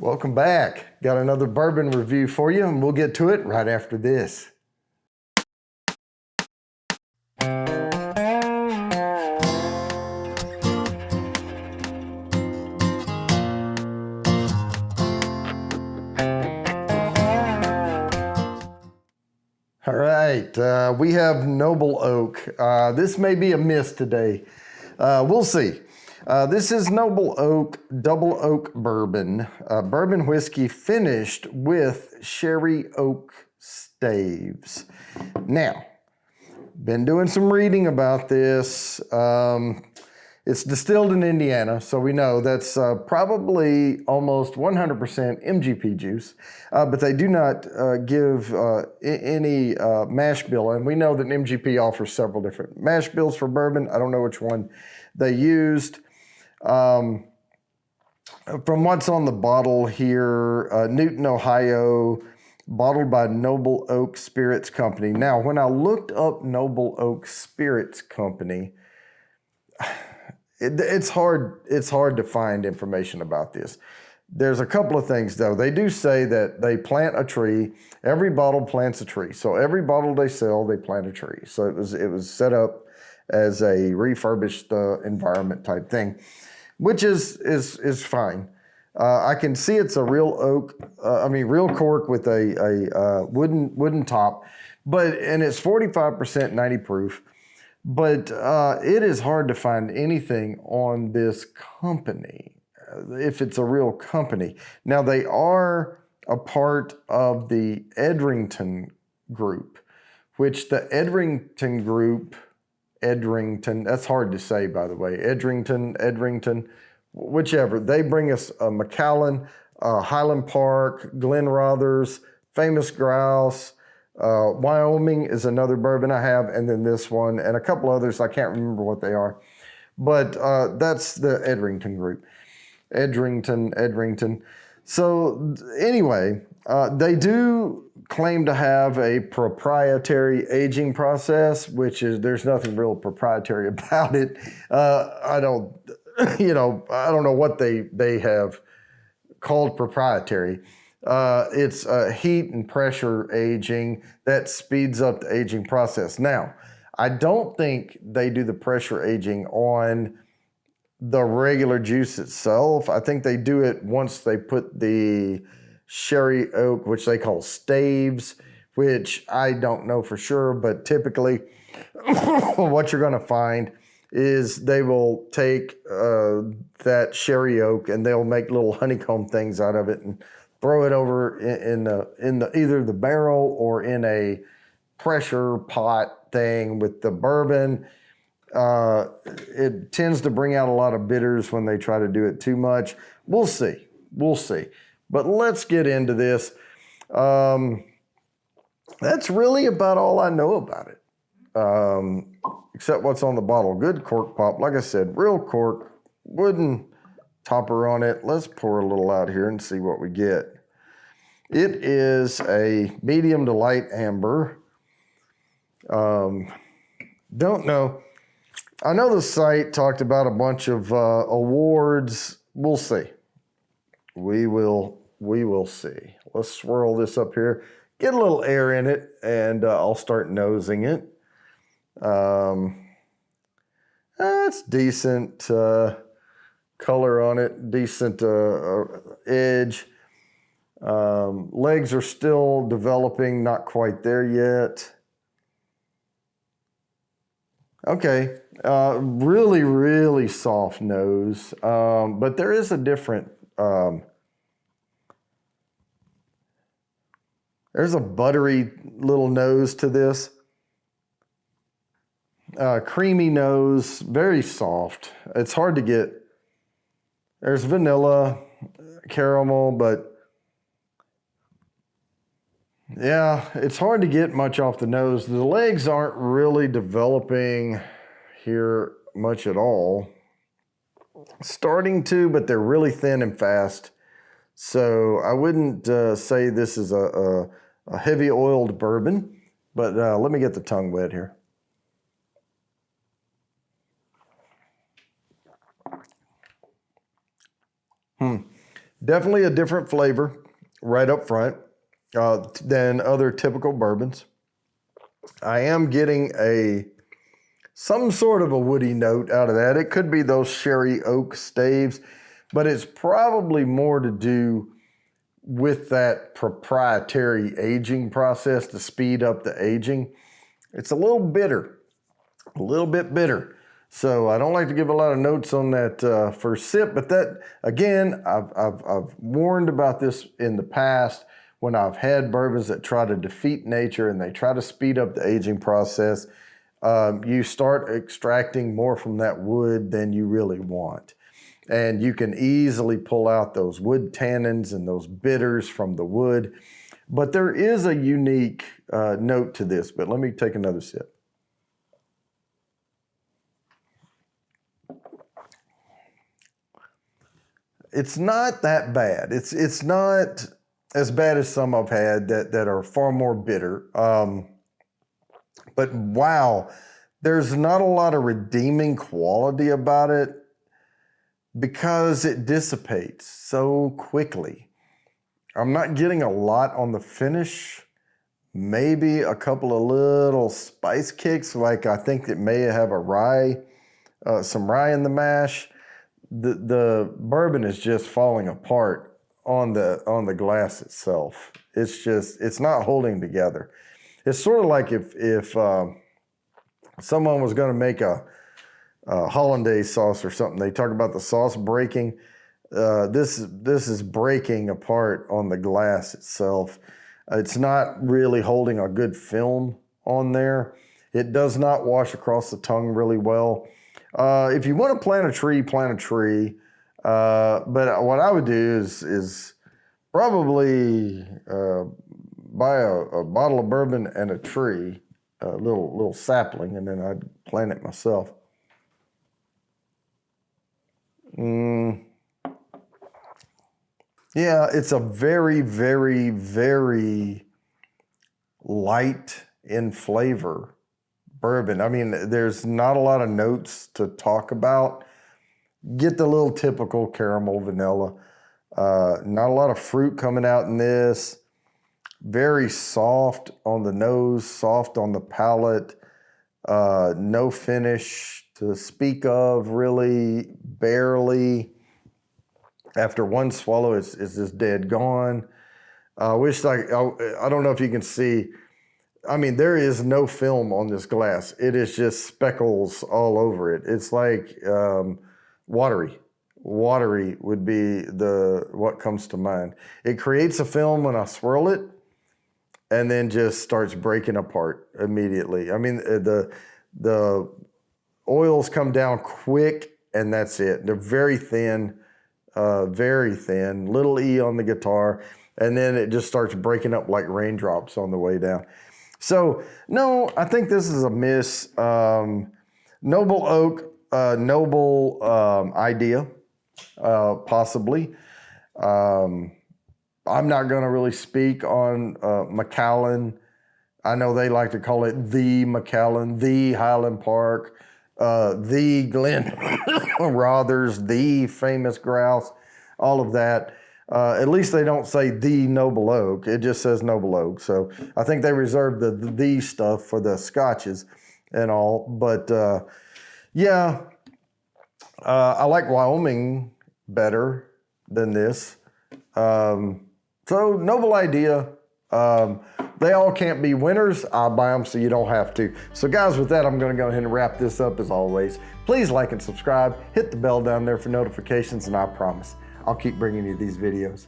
Welcome back. Got another bourbon review for you, and we'll get to it right after this. All right, we have Noble Oak. This may be a miss today. We'll see. This is Noble Oak Double Oak Bourbon. Bourbon whiskey finished with sherry oak staves. Now, been doing some reading about this. It's distilled in Indiana, so we know that's probably almost 100% MGP juice, but they do not give any mash bill, and we know that MGP offers several different mash bills for bourbon. I don't know which one they used. From what's on the bottle here, Newton, Ohio, bottled by Noble Oak Spirits Company. Now, when I looked up Noble Oak Spirits Company, it's hard to find information about this. There's a couple of things though. They do say that they plant a tree. Every bottle plants a tree. So every bottle they sell, they plant a tree. So it was set up as a refurbished environment type thing, which is fine. I can see it's a real oak. Real cork with a wooden top, and it's 45% 90 proof. But it is hard to find anything on this company, if it's a real company. Now, they are a part of the Edrington Group, which the Edrington Group, that's hard to say, by the way, Edrington, whichever. They bring us Macallan, Highland Park, Glen Rothers, Famous Grouse, Wyoming is another bourbon I have, and then this one, and a couple others. I can't remember what they are. But that's the Edrington Group. Edrington. So anyway, they do claim to have a proprietary aging process, there's nothing real proprietary about it. I don't know what they have called proprietary. It's heat and pressure aging that speeds up the aging process. Now, I don't think they do the pressure aging on the regular juice itself. I think they do it once they put the sherry oak, which they call staves, which I don't know for sure, but typically what you're going to find is they will take that sherry oak and they'll make little honeycomb things out of it and throw it over in either the barrel or in a pressure pot thing with the bourbon. It tends to bring out a lot of bitters when they try to do it too much. We'll see. But let's get into this. That's really about all I know about it, except what's on the bottle. Good cork pop. Like I said, real cork, wooden topper on it. Let's pour a little out here and see what we get. It is a medium to light amber. Don't know. I know the site talked about a bunch of awards. We'll see. We will see. Let's swirl this up here. Get a little air in it, and I'll start nosing it. It's decent color on it, decent edge. Legs are still developing, not quite there yet. Okay, really, really soft nose, but there is a different, there's a buttery little nose to this. Creamy nose, very soft. It's hard to get. There's vanilla, caramel, but yeah, it's hard to get much off the nose. The legs aren't really developing here much at all. Starting to, but they're really thin and fast. So I wouldn't say this is a heavy oiled bourbon, but let me get the tongue wet here. Definitely a different flavor right up front than other typical bourbons. I am getting some sort of a woody note out of that. It could be those sherry oak staves, but it's probably more to do with that proprietary aging process to speed up the aging. It's a little bitter, a little bit bitter. So I don't like to give a lot of notes on that first sip, but that, again, I've warned about this in the past when I've had bourbons that try to defeat nature and they try to speed up the aging process. You start extracting more from that wood than you really want. And you can easily pull out those wood tannins and those bitters from the wood. But there is a unique note to this, but let me take another sip. It's not that bad. It's not as bad as some I've had that are far more bitter. But wow, there's not a lot of redeeming quality about it because it dissipates so quickly. I'm not getting a lot on the finish. Maybe a couple of little spice kicks, like I think it may have a rye, some rye in the mash. The bourbon is just falling apart on the glass itself. It's not holding together. It's sort of like if someone was going to make a hollandaise sauce or something. They talk about the sauce breaking. This is breaking apart on the glass itself. It's not really holding a good film on there. It does not wash across the tongue really well. If you want to plant a tree, plant a tree. But what I would do is probably buy a bottle of bourbon and a tree, a little sapling, and then I'd plant it myself. Yeah, it's a very, very, very light in flavor bourbon. I mean, there's not a lot of notes to talk about. Get the little typical caramel, vanilla. Not a lot of fruit coming out in this. Very soft on the nose, soft on the palate. No finish to speak of, really, barely. After one swallow, it's just dead gone. I don't know if you can see. I mean, there is no film on this glass. It is just speckles all over it. It's like watery. Watery would be what comes to mind. It creates a film when I swirl it, and then just starts breaking apart immediately. I mean, the oils come down quick, and that's it. They're very thin, little E on the guitar, and then it just starts breaking up like raindrops on the way down. So, no, I think this is a miss. Noble oak, noble idea, possibly. I'm not going to really speak on Macallan. I know they like to call it the Macallan, the Highland Park, the Glen Rothers, the famous grouse, all of that. At least they don't say the noble oak. It just says noble oak. So I think they reserve the stuff for the scotches and all. But yeah, I like Wyoming better than this. So noble idea. They all can't be winners. I'll buy them so you don't have to. So guys, with that, I'm going to go ahead and wrap this up as always. Please like and subscribe. Hit the bell down there for notifications, and I promise I'll keep bringing you these videos.